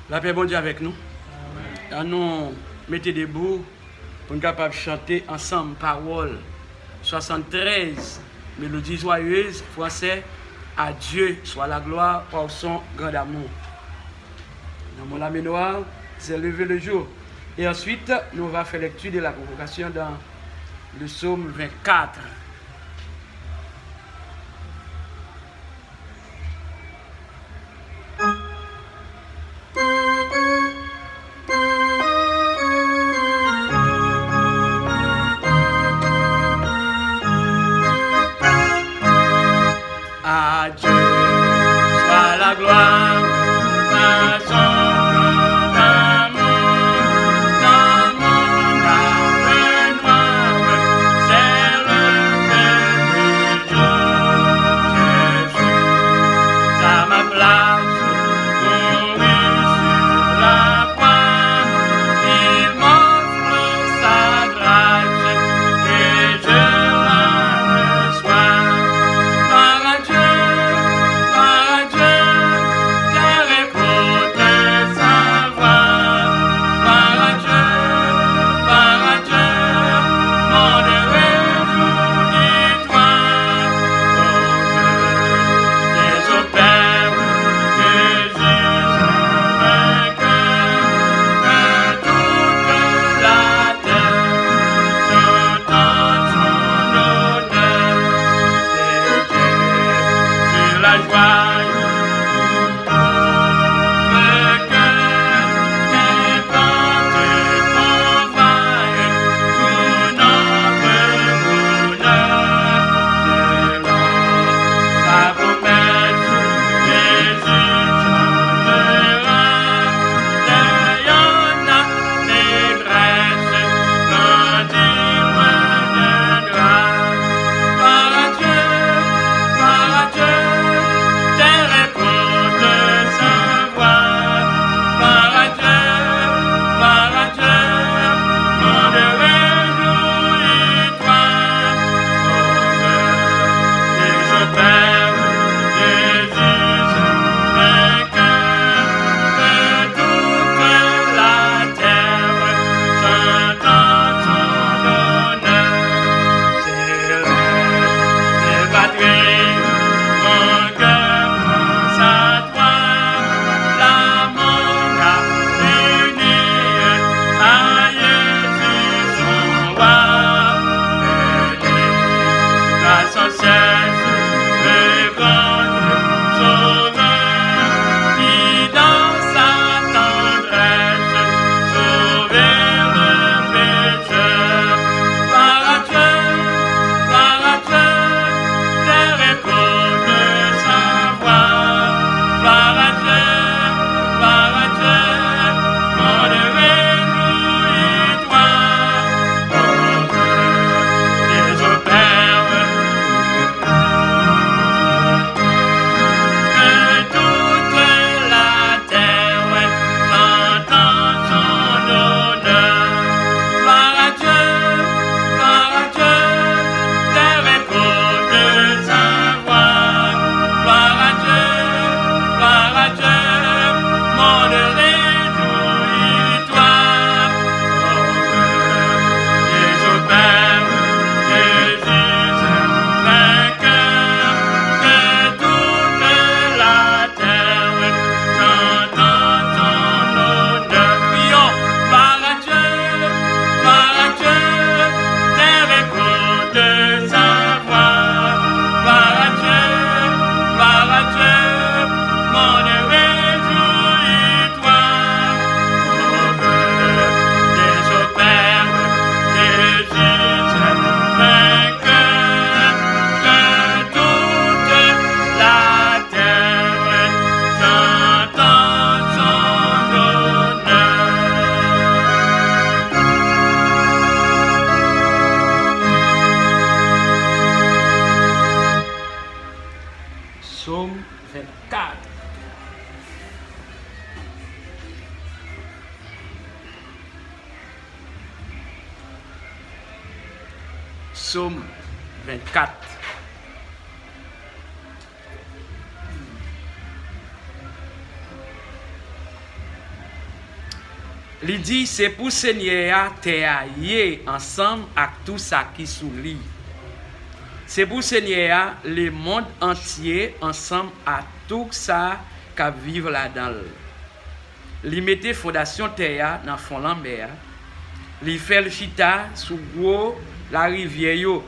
La paix bon Dieu avec nous. Amen. Nous mettez debout pour nous capables de chanter ensemble parole 73 mélodies joyeuses français. À Dieu soit la gloire par son grand amour. Dans mon âme noire, c'est levé le jour. Et ensuite, nous allons faire lecture de la convocation dans le psaume 24. À Dieu soit la gloire par son grand amour. Dans mon âme noire, c'est le jour. Jésus, à ma place, mourut sur la croix. Il m'offre sa grâce et je la reçois. Psaume 24. Psaume 24. Il dit, c'est pour Seigneur t'aider ensemble avec tout ça qui sous lui. C'est pour Seigneur le monde entier ensemble à tout ça qui vivent là-dedans. Il mettait fondation terre dans fond la mer. Il fait le chita sous gros la rivière yo.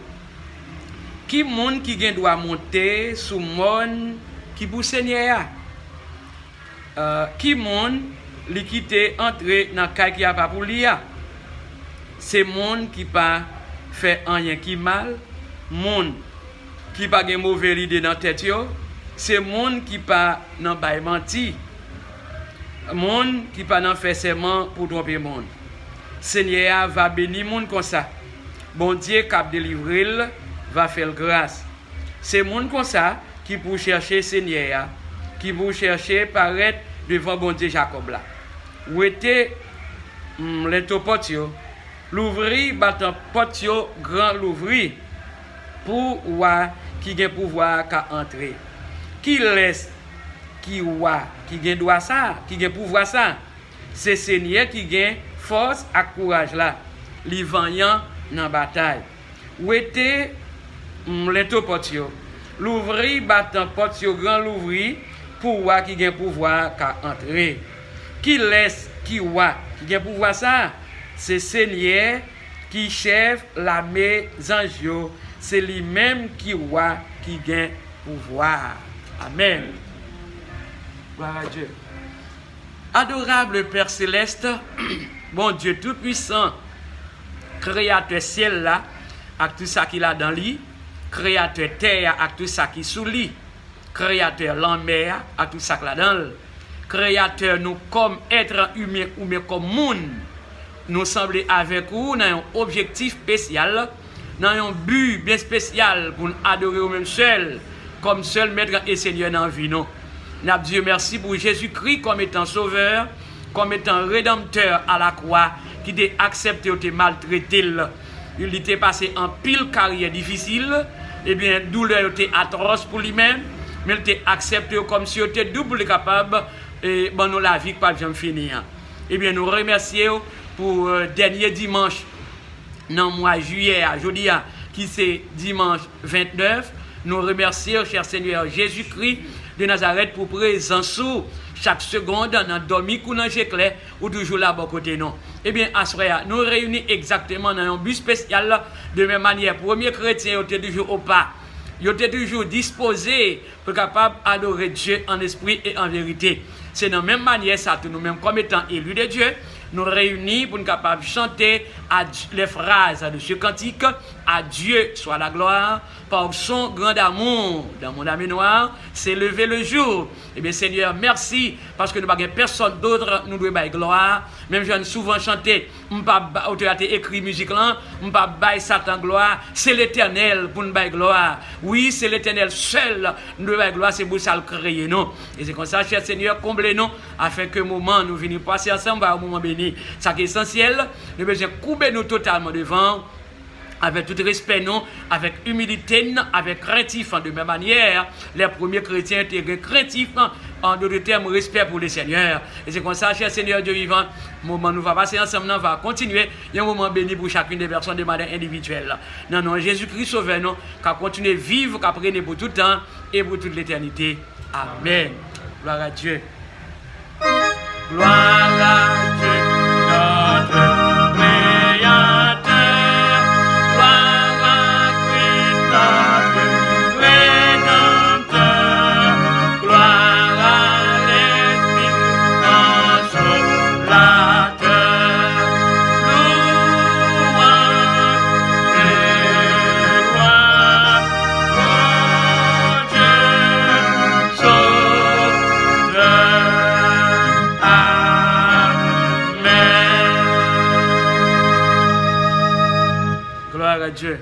Qui monde qui doit monter sous monde qui pour Seigneur? Qui monde li quitter entrer dans caille qui a pas pour lui? C'est monde qui pas fait rien qui mal, monde qui pas gen mauvais idée dans tête yo, c'est monde qui pas nan bay menti, monde qui pas nan fait serment pour tromper monde. Seigneur va bénir monde comme ça. Bon Dieu qui a délivré va faire grâce. C'est monde comme ça qui pour chercher Seigneur, qui pour chercher paraître devant bon Dieu Jacob là. Où était les topotio, l'ouvrir battant potio grand l'ouvrir pour voir qui a pouvoir qu'à entrer. Qui laisse qui voit qui a droit ça, qui a pouvoir ça. C'est Seigneur qui a force et courage là, li vaillant dans bataille. Où était les topotio, l'ouvrir battant potio grand l'ouvrir pour voir qui a pouvoir qu'à entrer. Qui laisse, qui voit, qui a pouvoir ça, c'est Seigneur qui chef la anges, c'est lui-même qui voit, qui a pouvoir. Amen. Gloire à Dieu. Adorable Père Céleste, bon Dieu Tout-Puissant, créateur ciel là, avec tout ça qu'il a dans lui, créateur terre avec tout ça qui sous lui, créateur la mer avec tout ça qu'il a dans lui. Créateur nous comme être humain ou bien comme monde, nous semblons avec vous dans un objectif spécial, dans un but bien spécial pour nous adorer au même seul, comme seul maître et Seigneur dans la vie. Nous avons Dieu merci pour Jésus-Christ comme étant sauveur, comme étant rédempteur à la croix, qui t'a accepté ou t'a maltraité. Il était passé en pile carrière difficile, et bien douleur était atroce pour lui-même, mais il t'a accepté comme si il était double capable. Et bon, nous la vie pas jamais finir. Eh bien, nous remercions pour dernier dimanche dans le mois de juillet à jeudi, qui c'est dimanche 29. Nous remercions, cher Seigneur Jésus-Christ de Nazareth, pour présence chaque seconde dans dormi ou dans l'éclair ou toujours là bas côté non. Eh bien, à ce moment nous réunissons exactement dans un but spécial de même manière. Premier chrétien était toujours au pas. Il était toujours disposé pour capable adorer Dieu en esprit et en vérité. C'est de la même manière, ça, nous-mêmes, comme étant élus de Dieu, nous réunis pour nous capables de chanter les phrases de ce cantique. À Dieu soit la gloire, par son grand amour, dans mon âme noire, c'est levé le jour. Eh bien, Seigneur, merci, parce que nous n'avons personne d'autre, nous devons gloire. Même je souvent chanté, je ne pas écrit musique là, je ne pas bailler Satan gloire, c'est l'éternel pour nous bailler gloire. Oui, c'est l'éternel seul, nous devons gloire, c'est pour ça le créer, non. Et c'est comme ça, cher Seigneur, comblez-nous, afin que moment nous venons passer ensemble à un moment béni. Ça qui est essentiel, nous devons couper nous totalement devant, avec tout respect, non, avec humilité, avec craintif, de même manière, les premiers chrétiens étaient craintifs, en d'autres termes, respect pour le Seigneur. Et c'est comme ça, cher Seigneur Dieu vivant, moment nous va passer ensemble, on va continuer. Il y a un moment béni pour chacune des personnes de manière individuelle. Non, non, Jésus-Christ sauveur, non, qui a continué à vivre, qui a pris pour tout le temps et pour toute l'éternité. Amen. Gloire à Dieu. Gloire à Dieu, notre Dieu.